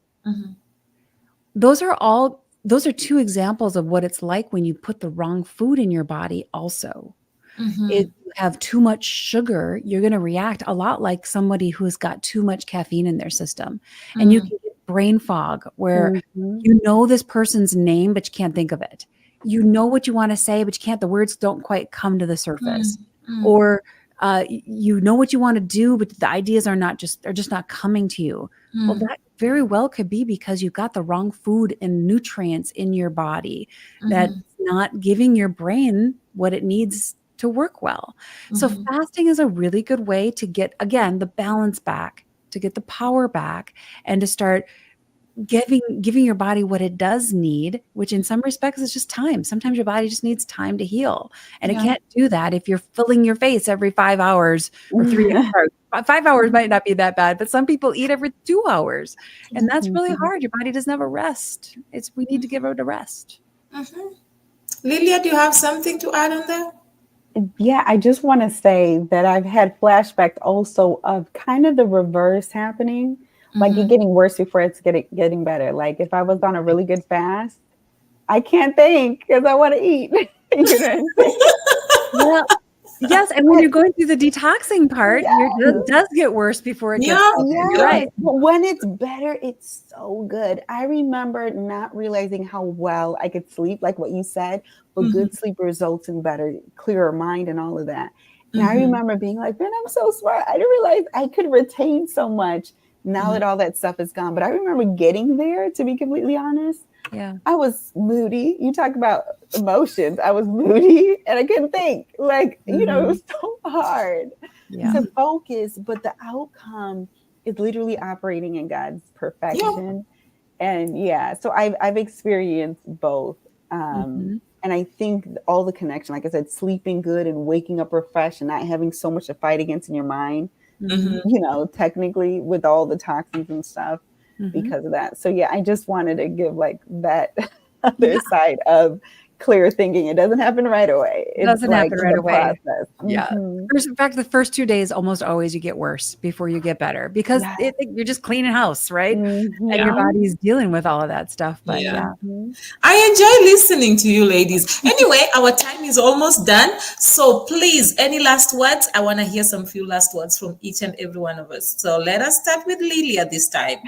Those are two examples of what it's like when you put the wrong food in your body also. If you have too much sugar, you're going to react a lot like somebody who's got too much caffeine in their system. And you can get brain fog where you know this person's name, but you can't think of it. You know what you want to say, but you can't, the words don't quite come to the surface. Or you know what you want to do, but the ideas they're just not coming to you. Well, that very well could be because you've got the wrong food and nutrients in your body that's not giving your brain what it needs to work well. So fasting is a really good way to get, again, the balance back, to get the power back, and to start giving your body what it does need, which in some respects is just time. Sometimes your body just needs time to heal. And it can't do that if you're filling your face every 5 hours or 3 hours. 5 hours might not be that bad, but some people eat every 2 hours. And that's really hard. Your body doesn't have a rest. We need to give it a rest. Lillia, do you have something to add on that? Yeah, I just want to say that I've had flashbacks also of kind of the reverse happening. Like it getting worse before it's getting better. Like if I was on a really good fast, I can't think because I want to eat. You know what I'm saying? Well, yes, and when you're going through the detoxing part, it does get worse before it gets better. Yeah. Right. But when it's better, it's so good. I remember not realizing how well I could sleep, like what you said, but good sleep results in better, clearer mind and all of that. And I remember being like, man, I'm so smart. I didn't realize I could retain so much now that all that stuff is gone. But I remember getting there, to be completely honest. Yeah. I was moody. You talk about emotions. I was moody and I couldn't think. Like, you know, it was so hard to focus, but the outcome is literally operating in God's perfection. And so I've experienced both. And I think all the connection, like I said, sleeping good and waking up refreshed and not having so much to fight against in your mind, you know, technically with all the toxins and stuff because of that. So yeah, I just wanted to give like that other side of clear thinking. It doesn't happen right away. It doesn't happen right away. Process. Yeah. In fact, the first 2 days almost always you get worse before you get better because you're just cleaning house, right? And your body's dealing with all of that stuff. But I enjoy listening to you ladies. Anyway, our time is almost done. So please, any last words? I want to hear some few last words from each and every one of us. So let us start with Lillia this time.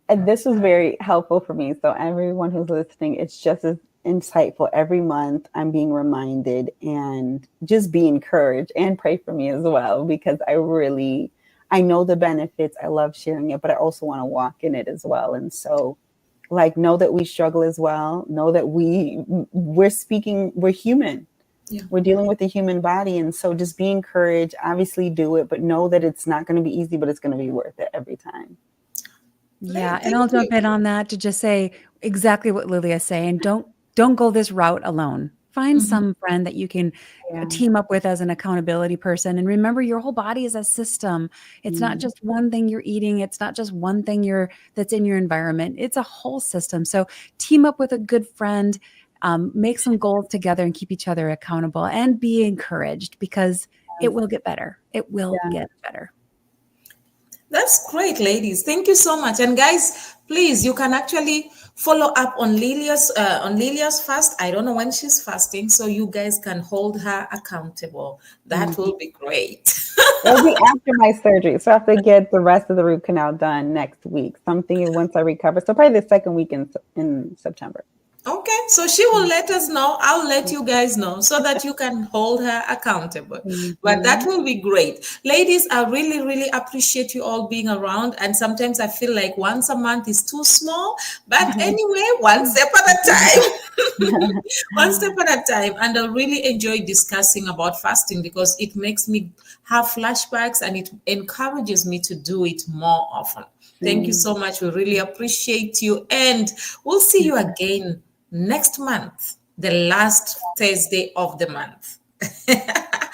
This was very helpful for me. So everyone who's listening, it's just as insightful. Every month I'm being reminded and just be encouraged and pray for me as well, because I know the benefits. I love sharing it, but I also want to walk in it as well. And so like, know that we struggle as well. Know that we're human. Yeah. We're dealing with the human body. And so just be encouraged, obviously do it, but know that it's not going to be easy, but it's going to be worth it every time. Yeah. And I'll jump in on that to just say exactly what Lillia's saying. Don't go this route alone. Find some friend that you can team up with as an accountability person. And remember, your whole body is a system. It's not just one thing you're eating. It's not just one thing that's in your environment. It's a whole system. So team up with a good friend, make some goals together and keep each other accountable and be encouraged because it will get better. It will get better. That's great, ladies. Thank you so much. And guys, please, you can actually follow up on Lillia's fast. I don't know when she's fasting, so you guys can hold her accountable. That will be great. It'll be after my surgery. So I have to get the rest of the root canal done next week. Something once I recover. So probably the second week in September. Okay, so she will let us know. I'll let you guys know so that you can hold her accountable. But that will be great. Ladies, I really, really appreciate you all being around. And sometimes I feel like once a month is too small. But anyway, one step at a time. One step at a time. And I really enjoy discussing about fasting because it makes me have flashbacks and it encourages me to do it more often. Thank you so much. We really appreciate you. And we'll see you again next month, the last Thursday of the month.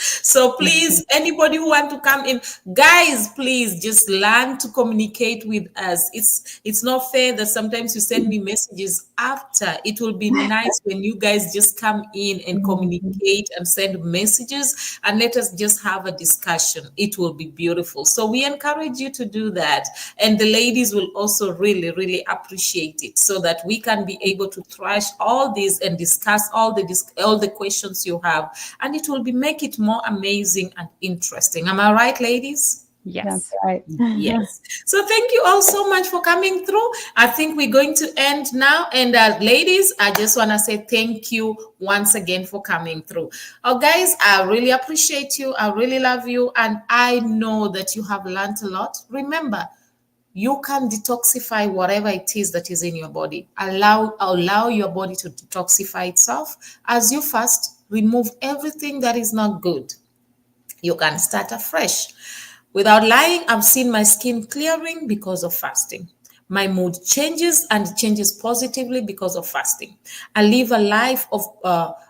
So please, anybody who want to come in, guys, please just learn to communicate with us. It's not fair that sometimes you send me messages after. It will be nice when you guys just come in and communicate and send messages and let us just have a discussion. It will be beautiful. So we encourage you to do that. And the ladies will also really, really appreciate it so that we can be able to thrash all this and discuss all the questions you have. And it will make it more amazing and interesting. Am I right, ladies? Yes. That's right. Yes. So thank you all so much for coming through. I think we're going to end now. And ladies, I just want to say thank you once again for coming through. Oh, guys, I really appreciate you. I really love you. And I know that you have learned a lot. Remember, you can detoxify whatever it is that is in your body. Allow your body to detoxify itself. As you fast, remove everything that is not good. You can start afresh. Without lying, I've seen my skin clearing because of fasting. My mood changes and changes positively because of fasting. I live a life of,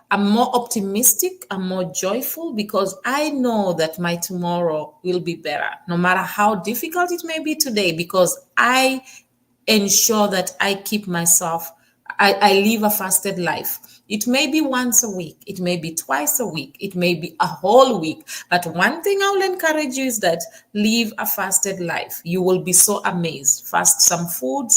I'm more optimistic, I'm more joyful because I know that my tomorrow will be better, no matter how difficult it may be today, because I ensure that I keep myself, I live a fasted life. It may be once a week, it may be twice a week, it may be a whole week. But one thing I will encourage you is that live a fasted life. You will be so amazed. Fast some food,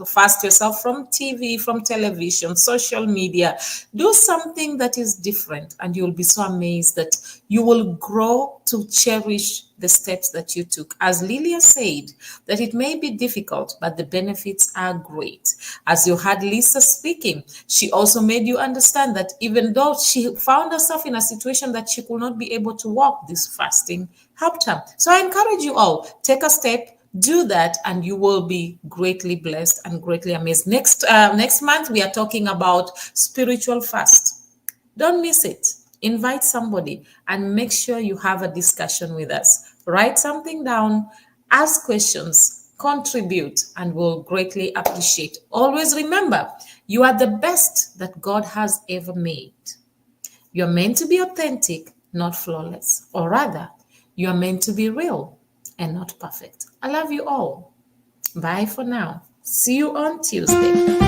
fast yourself from TV, from television, social media. Do something that is different, and you'll be so amazed that you will grow to cherish the steps that you took. As Lillia said, that it may be difficult, but the benefits are great. As you heard Lisa speaking, she also made you understand that even though she found herself in a situation that she could not be able to walk, this fasting helped her. So I encourage you all, take a step, do that, and you will be greatly blessed and greatly amazed. Next month, we are talking about spiritual fast. Don't miss it. Invite somebody and make sure you have a discussion with us. Write something down, ask questions, contribute, and we'll greatly appreciate. Always remember, you are the best that God has ever made. You're meant to be authentic, not flawless. Or rather, you are meant to be real and not perfect. I love you all. Bye for now. See you on Tuesday.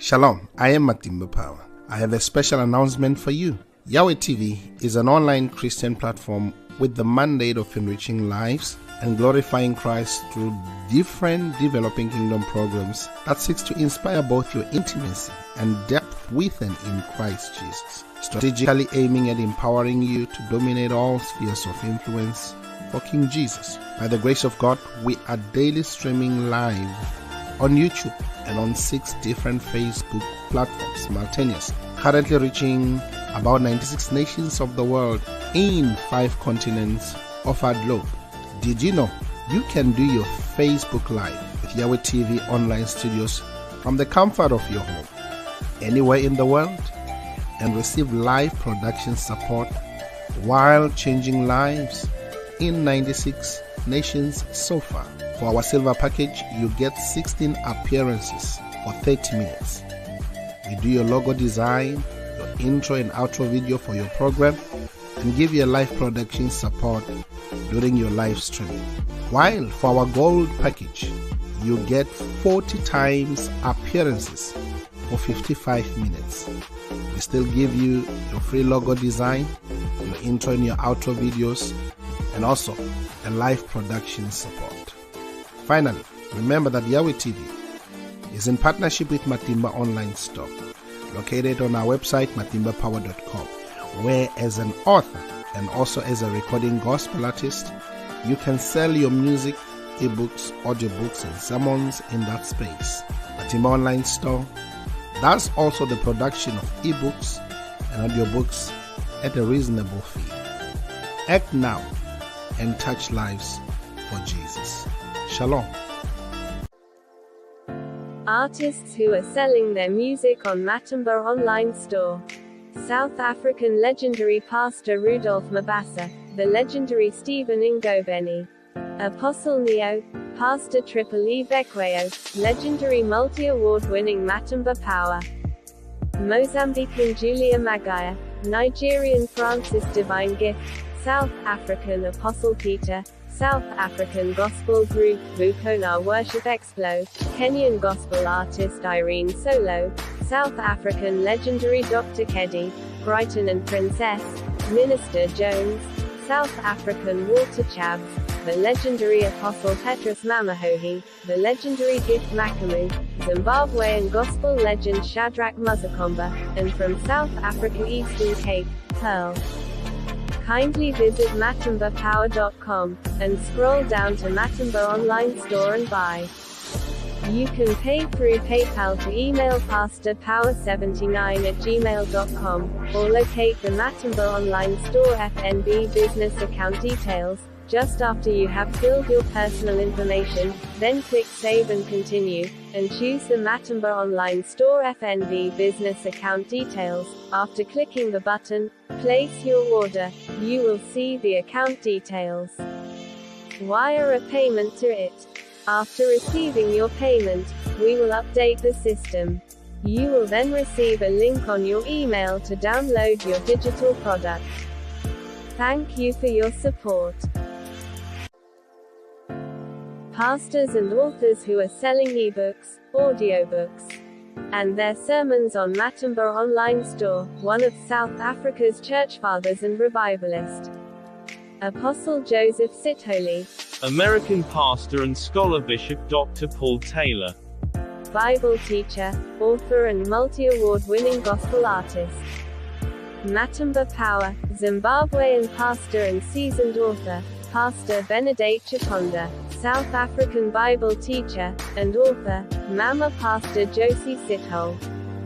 Shalom, I am Matimba Power. I have a special announcement for you. YHWH TV is an online Christian platform with the mandate of enriching lives and glorifying Christ through different developing kingdom programs that seeks to inspire both your intimacy and depth with and in Christ Jesus, strategically aiming at empowering you to dominate all spheres of influence for King Jesus. By the grace of God, we are daily streaming live on YouTube and on 6 different Facebook platforms simultaneously, currently reaching about 96 nations of the world in 5 continents of our globe. Did you know you can do your Facebook Live with YHWH TV online studios from the comfort of your home, anywhere in the world, and receive live production support while changing lives in 96 nations so far? For our silver package, you get 16 appearances for 30 minutes. We do your logo design, your intro and outro video for your program, and give you a live production support during your live stream. While for our gold package, you get 40 times appearances for 55 minutes. We still give you your free logo design, your intro and your outro videos, and also a live production support. Finally, remember that YHWH TV is in partnership with Matimba Online Store, located on our website matimbapower.com, where as an author and also as a recording gospel artist, you can sell your music, eBooks, audiobooks, and sermons in that space. Matimba Online Store does also the production of eBooks and audiobooks at a reasonable fee. Act now and touch lives for Jesus. Shalom. Artists who are selling their music on Matimba Online Store. South African legendary pastor Rudolph Mabasa, the legendary Stephen Ngobeni, Apostle Neo, Pastor Triple E Bekweyo, legendary multi-award-winning Matimba Power, Mozambican Julia Magaya, Nigerian Francis Divine Gift, South African Apostle Peter, South African gospel group Bukona Worship Explo, Kenyan gospel artist Irene Solo, South African legendary Dr. Keddy, Brighton and Princess, Minister Jones, South African Walter Chabs, the legendary Apostle Petrus Mamahohi, the legendary Gift Makamu, Zimbabwean gospel legend Shadrach Muzakomba, and from South Africa Eastern Cape, Pearl. Kindly visit matimbapower.com, and scroll down to Matimba Online Store and buy. You can pay through PayPal to email pastorpower79@gmail.com, or locate the Matimba Online Store FNB business account details, just after you have filled your personal information, then click Save and Continue, and choose the Matimba Online Store FNB business account details. After clicking the button, Place Your Order, you will see the account details. Wire a payment to it. After receiving your payment, we will update the system. You will then receive a link on your email to download your digital product. Thank you for your support. Pastors and authors who are selling eBooks, audiobooks, and their sermons on Matimba Online Store, one of South Africa's church fathers and revivalist, Apostle Joseph Sitholy, American pastor and scholar Bishop Dr. Paul Taylor, Bible teacher, author and multi-award-winning gospel artist, Matimba Power, Zimbabwean pastor and seasoned author, Pastor Benedict Chikonda, South African Bible teacher, and author, Mama Pastor Josie Sithole,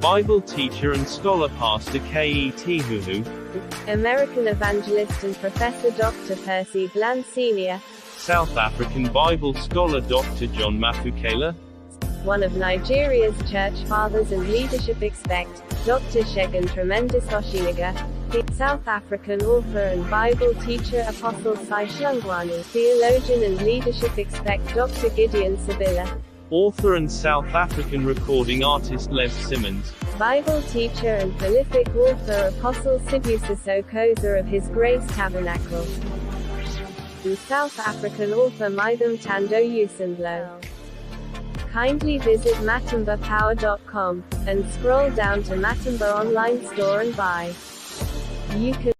Bible teacher and scholar Pastor K.E.T. Huhu, American evangelist and professor Dr. Percy Bland Sr., South African Bible scholar Dr. John Mafukela, one of Nigeria's church fathers and leadership expect, Dr. Shegun Tremendous Oshiniga, the South African author and Bible teacher Apostle Sai Shlungwani, theologian and leadership expect Dr. Gideon Sabila, author and South African recording artist Lev Simmons, Bible teacher and prolific author Apostle Sibusiso Koza of His Grace Tabernacle, and South African author Mitham Tando Usandlo. Kindly visit matimbapower.com, and scroll down to Matimba Online Store and buy. You can